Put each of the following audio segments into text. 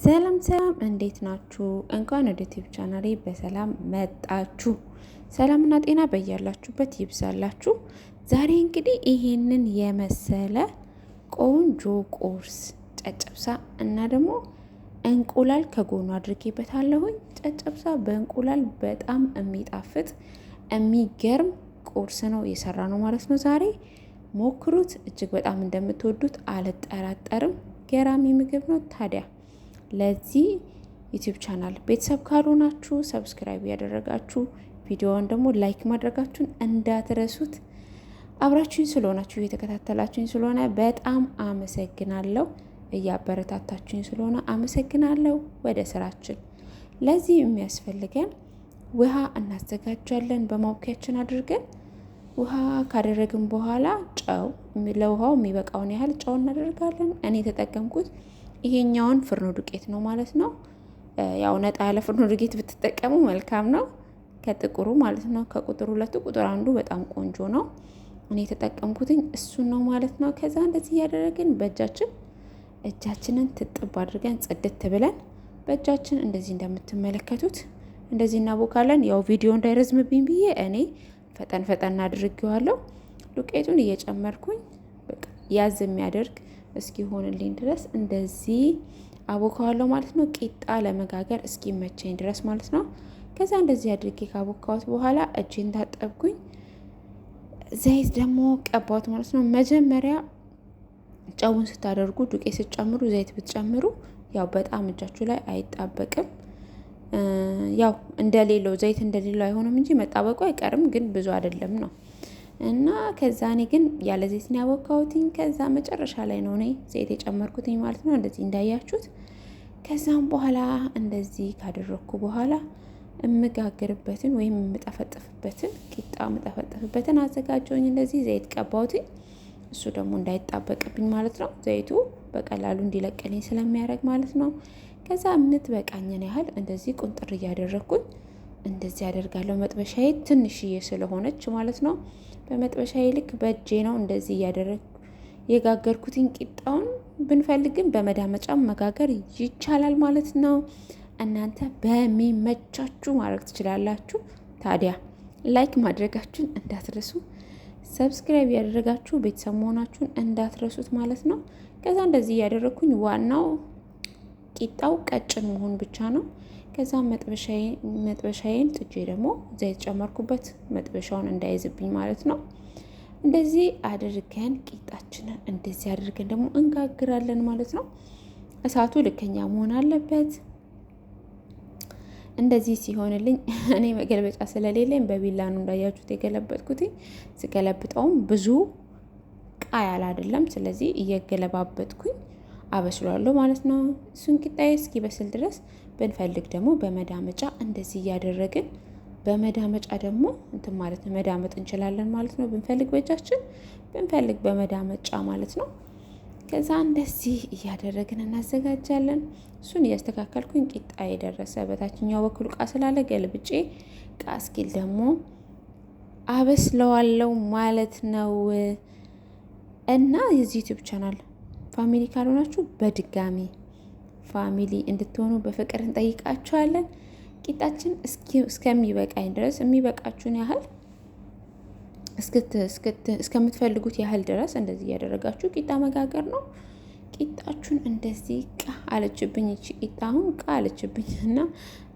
ሰላም ሰላም፣ እንዴት ናችሁ? እንኳን ወደ ዩቲዩብ ቻናሌ በሰላም መጣችሁ። ሰላምና ጤና በያላችሁበት ይብዛላችሁ። ዛሬ እንግዲህ ይሄንን የመሰለ ቆንጆ ቁርስ ጨጨብሳ እና ደግሞ እንቁላል ከጎኑ አድርጌበታለሁኝ። ጨጨብሳ በእንቁላል በጣም የሚጣፍጥ የሚገርም ቁርስ ነው የሰራ ነው ማለት ነው። ዛሬ ሞክሩት፣ እጅግ በጣም እንደምትወዱት አልጠራጠርም። ገራሚ ምግብ ነው። ታዲያ ለዚህ ዩቲዩብ ቻናል ቤተሰብ ካልሆናችሁ ሰብስክራይብ ያደረጋችሁ ቪዲዮውን ደግሞ ላይክ ማድረጋችሁን እንዳትረሱት። አብራችሁኝ ስለሆናችሁ እየተከታተላችሁኝ ስለሆነ በጣም አመሰግናለሁ። እያበረታታችሁኝ ስለሆነ አመሰግናለሁ። ወደ ስራችን። ለዚህ የሚያስፈልገን ውሃ እናዘጋጃለን። በማውኪያችን አድርገን ውሃ ካደረግን በኋላ ጨው፣ ለውሃው የሚበቃውን ያህል ጨው እናደርጋለን። እኔ የተጠቀምኩት ይሄኛውን ፍርኖ ዱቄት ነው ማለት ነው። ያው ነጣ ያለ ፍርኖ ዱቄት ብትጠቀሙ መልካም ነው፣ ከጥቁሩ ማለት ነው። ከቁጥር ሁለቱ ቁጥር አንዱ በጣም ቆንጆ ነው። እኔ የተጠቀምኩትኝ እሱን ነው ማለት ነው። ከዛ እንደዚህ እያደረግን እጃችንን ትጥብ አድርገን ጽድት ብለን በእጃችን እንደዚህ እንደምትመለከቱት እንደዚህ እናቦካለን። ያው ቪዲዮ እንዳይረዝምብኝ ብዬ እኔ ፈጠን አድርጌዋለሁ። ዱቄቱን እየጨመርኩኝ በቃ ያዝ የሚያደርግ እስኪሆንልኝ ድረስ እንደዚህ አቦካዋለሁ ማለት ነው። ቂጣ ለመጋገር እስኪመቸኝ ድረስ ማለት ነው። ከዛ እንደዚህ አድርጌ ካቦካሁት በኋላ እጄን ታጠብኩኝ። ዘይት ደግሞ ቀባሁት ማለት ነው። መጀመሪያ ጨውን ስታደርጉ ዱቄት ስትጨምሩ ዘይት ብትጨምሩ ያው በጣም እጃችሁ ላይ አይጣበቅም። ያው እንደሌለው ዘይት እንደሌለው አይሆንም እንጂ መጣበቁ አይቀርም፣ ግን ብዙ አይደለም ነው። እና ከዛ እኔ ግን ያለ ዘይት ነው ያቦካሁትኝ። ከዛ መጨረሻ ላይ ነው እኔ ዘይት የጨመርኩትኝ ማለት ነው፣ እንደዚህ እንዳያችሁት። ከዛም በኋላ እንደዚህ ካደረኩ በኋላ የምጋግርበትን ወይም የምጠፈጥፍበትን ቂጣ የምጠፈጥፍበትን አዘጋጀውኝ። እንደዚህ ዘይት ቀባሁትኝ፣ እሱ ደግሞ እንዳይጣበቅብኝ ማለት ነው። ዘይቱ በቀላሉ እንዲለቅልኝ ስለሚያደርግ ማለት ነው። ከዛ የምትበቃኝን ያህል እንደዚህ ቁንጥር እያደረግኩኝ እንደዚህ አደርጋለሁ። መጥበሻዬ ትንሽዬ ስለሆነች ማለት ነው። በመጥበሻዬ ልክ በእጄ ነው እንደዚህ እያደረግኩ የጋገርኩትን ቂጣውን። ብንፈልግም በመዳመጫም መጋገር ይቻላል ማለት ነው። እናንተ በሚመቻችሁ ማድረግ ትችላላችሁ። ታዲያ ላይክ ማድረጋችሁን እንዳትረሱ፣ ሰብስክራይብ ያደረጋችሁ ቤተሰብ መሆናችሁን እንዳትረሱት ማለት ነው። ከዛ እንደዚህ እያደረግኩኝ ዋናው ቂጣው ቀጭን መሆን ብቻ ነው። ከዛ መጥበሻዬን ጥጄ ደግሞ ዘይት ጨመርኩበት፣ መጥበሻውን እንዳይዝብኝ ማለት ነው። እንደዚህ አድርገን ቂጣችንን እንደዚህ አድርገን ደግሞ እንጋግራለን ማለት ነው። እሳቱ ልከኛ መሆን አለበት። እንደዚህ ሲሆንልኝ እኔ መገልበጫ ስለሌለኝ በቢላ ነው እንዳያችሁት የገለበጥኩት። ስገለብጠውም ብዙ ቃያል አይደለም፣ ስለዚህ እየገለባበጥኩኝ አበስሏለሁ ማለት ነው። እሱን ቂጣዬ እስኪበስል ድረስ ብንፈልግ ደግሞ በመዳመጫ እንደዚህ እያደረግን በመዳመጫ ደግሞ እንትን ማለት ነው መዳመጥ እንችላለን ማለት ነው። ብንፈልግ በእጃችን ብንፈልግ በመዳመጫ ማለት ነው። ከዛ እንደዚህ እያደረግን እናዘጋጃለን። እሱን እያስተካከልኩኝ ቂጣ የደረሰ በታችኛው በኩል ቃ ስላለ ገልብጬ ቃ እስኪል ደግሞ አበስለዋለሁ ማለት ነው። እና የዚህ ዩቲዩብ ቻናል ፋሚሊ ካልሆናችሁ በድጋሚ ፋሚሊ እንድትሆኑ በፍቅር እንጠይቃችኋለን። ቂጣችን እስከሚበቃኝ ድረስ የሚበቃችሁን ያህል እስከምትፈልጉት ያህል ድረስ እንደዚህ እያደረጋችሁ ቂጣ መጋገር ነው። ቂጣችሁን እንደዚህ ቃ አለችብኝ፣ እቺ ቂጣ አሁን ቃ አለችብኝ እና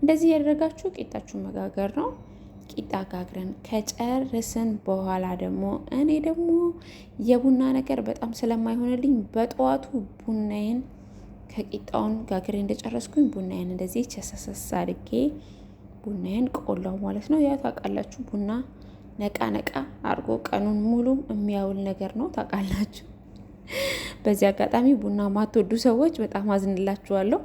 እንደዚህ እያደረጋችሁ ቂጣችሁን መጋገር ነው። ቂጣ ጋግረን ከጨርስን በኋላ ደግሞ እኔ ደግሞ የቡና ነገር በጣም ስለማይሆንልኝ በጠዋቱ ቡናዬን ከቂጣውን ጋግሬ እንደጨረስኩኝ ቡናዬን እንደዚህ ቸሰሰስ አድርጌ ቡናዬን ቆላው ማለት ነው። ያው ታውቃላችሁ ቡና ነቃ አድርጎ ቀኑን ሙሉ የሚያውል ነገር ነው ታውቃላችሁ። በዚህ አጋጣሚ ቡና ማትወዱ ሰዎች በጣም አዝንላችኋለሁ።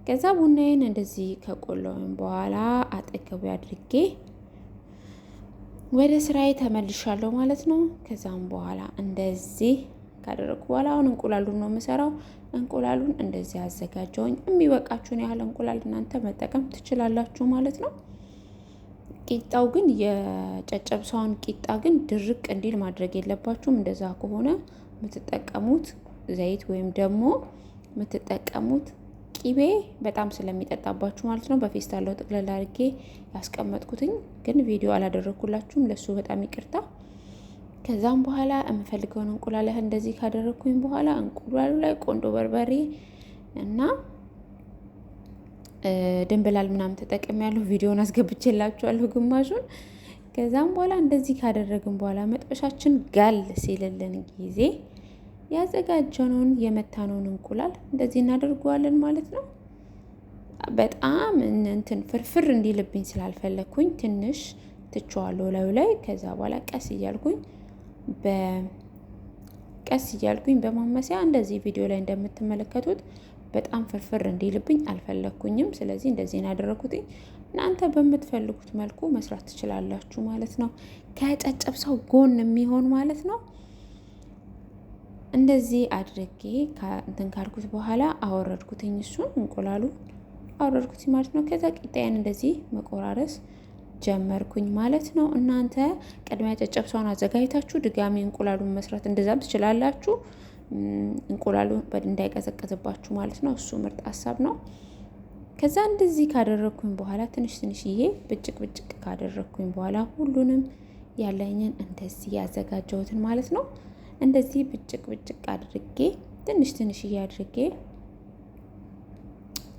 ከዛ ቡናዬን እንደዚህ ከቆላውን በኋላ አጠገቡ አድርጌ ወደ ስራዬ ተመልሻለሁ ማለት ነው። ከዛም በኋላ እንደዚህ ካደረኩ በኋላ አሁን እንቁላሉን ነው የምሰራው። እንቁላሉን እንደዚህ አዘጋጀውኝ። የሚበቃችሁን ያህል እንቁላል እናንተ መጠቀም ትችላላችሁ ማለት ነው። ቂጣው ግን የጨጨብሳውን ቂጣ ግን ድርቅ እንዲል ማድረግ የለባችሁም። እንደዛ ከሆነ የምትጠቀሙት ዘይት ወይም ደግሞ የምትጠቀሙት ቂቤ በጣም ስለሚጠጣባችሁ ማለት ነው በፌስታል ጥቅልል አድርጌ ያስቀመጥኩትኝ፣ ግን ቪዲዮ አላደረኩላችሁም። ለሱ በጣም ይቅርታ። ከዛም በኋላ የምፈልገውን እንቁላል እንደዚህ ካደረኩኝ በኋላ እንቁላሉ ላይ ቆንዶ በርበሬ እና ድንብላል ምናምን ተጠቅሜያለሁ። ቪዲዮውን አስገብቼላችኋለሁ ግማሹን። ከዛም በኋላ እንደዚህ ካደረግን በኋላ መጥበሻችን ጋል ሲልልን ጊዜ ያዘጋጀነውን የመታነውን እንቁላል እንደዚህ እናደርገዋለን ማለት ነው። በጣም እንትን ፍርፍር እንዲልብኝ ስላልፈለግኩኝ ትንሽ ትቸዋለሁ ላዩ ላይ። ከዛ በኋላ ቀስ እያልኩኝ በማመሲያ እንደዚህ ቪዲዮ ላይ እንደምትመለከቱት በጣም ፍርፍር እንዲልብኝ አልፈለግኩኝም። ስለዚህ እንደዚህ ያደረኩትኝ። እናንተ በምትፈልጉት መልኩ መስራት ትችላላችሁ ማለት ነው። ከጨጨብሳው ጎን የሚሆን ማለት ነው። እንደዚህ አድርጌ እንትን ካልኩት በኋላ አወረድኩትኝ። እሱን እንቁላሉ አወረድኩት ማለት ነው። ከዛ ቂጣዬን እንደዚህ መቆራረስ ጀመርኩኝ ማለት ነው። እናንተ ቅድሚያ ጨጨብሳውን አዘጋጅታችሁ ድጋሚ እንቁላሉን መስራት እንደዛም ትችላላችሁ። እንቁላሉ እንዳይቀዘቀዝባችሁ ማለት ነው። እሱ ምርጥ ሀሳብ ነው። ከዛ እንደዚህ ካደረግኩኝ በኋላ ትንሽዬ ብጭቅ ካደረግኩኝ በኋላ ሁሉንም ያለኝን እንደዚህ ያዘጋጀሁትን ማለት ነው እንደዚህ ብጭቅ አድርጌ ትንሽዬ አድርጌ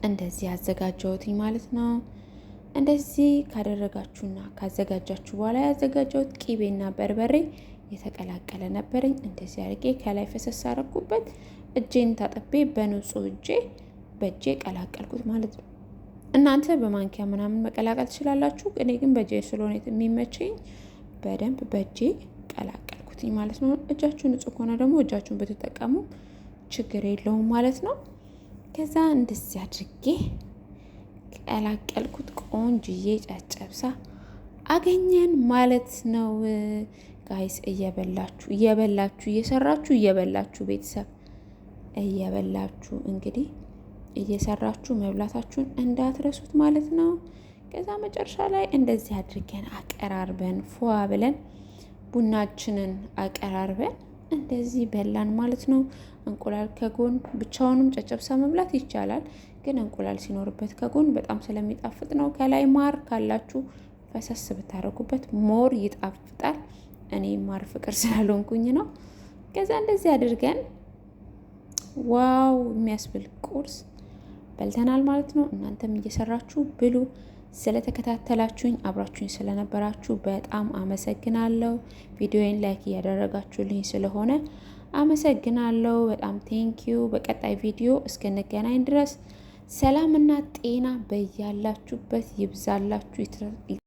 እንደዚህ ያዘጋጀሁትኝ ማለት ነው። እንደዚህ ካደረጋችሁና ካዘጋጃችሁ በኋላ ያዘጋጀሁት ቂቤና በርበሬ የተቀላቀለ ነበረኝ። እንደዚህ አድርጌ ከላይ ፈሰስ አደረኩበት። እጄን ታጥቤ በንጹህ በእጄ ቀላቀልኩት ማለት ነው። እናንተ በማንኪያ ምናምን መቀላቀል ትችላላችሁ። እኔ ግን በእጄ ስለሆነ የሚመቸኝ በደንብ በእጄ ቀላቀልኩትኝ ማለት ነው። እጃችሁ ንጹህ ከሆነ ደግሞ እጃችሁን ብትጠቀሙ ችግር የለውም ማለት ነው። ከዛ እንደዚህ አድርጌ ቀላቀልኩት። ቆንጅዬ ጨጨብሳ አገኘን ማለት ነው። ጋይስ እየበላችሁ እየሰራችሁ ቤተሰብ እየበላችሁ እንግዲህ እየሰራችሁ መብላታችሁን እንዳትረሱት ማለት ነው። ከዛ መጨረሻ ላይ እንደዚህ አድርገን አቀራርበን ፏ ብለን ቡናችንን አቀራርበን እንደዚህ በላን ማለት ነው። እንቁላል ከጎን ብቻውንም ጨጨብሳ መብላት ይቻላል፣ ግን እንቁላል ሲኖርበት ከጎን በጣም ስለሚጣፍጥ ነው። ከላይ ማር ካላችሁ ፈሰስ ብታደርጉበት ሞር ይጣፍጣል። እኔ ማር ፍቅር ስላልሆንኩኝ ነው። ከዛ እንደዚህ አድርገን ዋው የሚያስብል ቁርስ በልተናል ማለት ነው። እናንተም እየሰራችሁ ብሉ። ስለተከታተላችሁኝ አብራችሁኝ ስለነበራችሁ በጣም አመሰግናለሁ። ቪዲዮዬን ላይክ እያደረጋችሁልኝ ስለሆነ አመሰግናለሁ። በጣም ቴንኪዩ። በቀጣይ ቪዲዮ እስክንገናኝ ድረስ ሰላምና ጤና በያላችሁበት ይብዛላችሁ።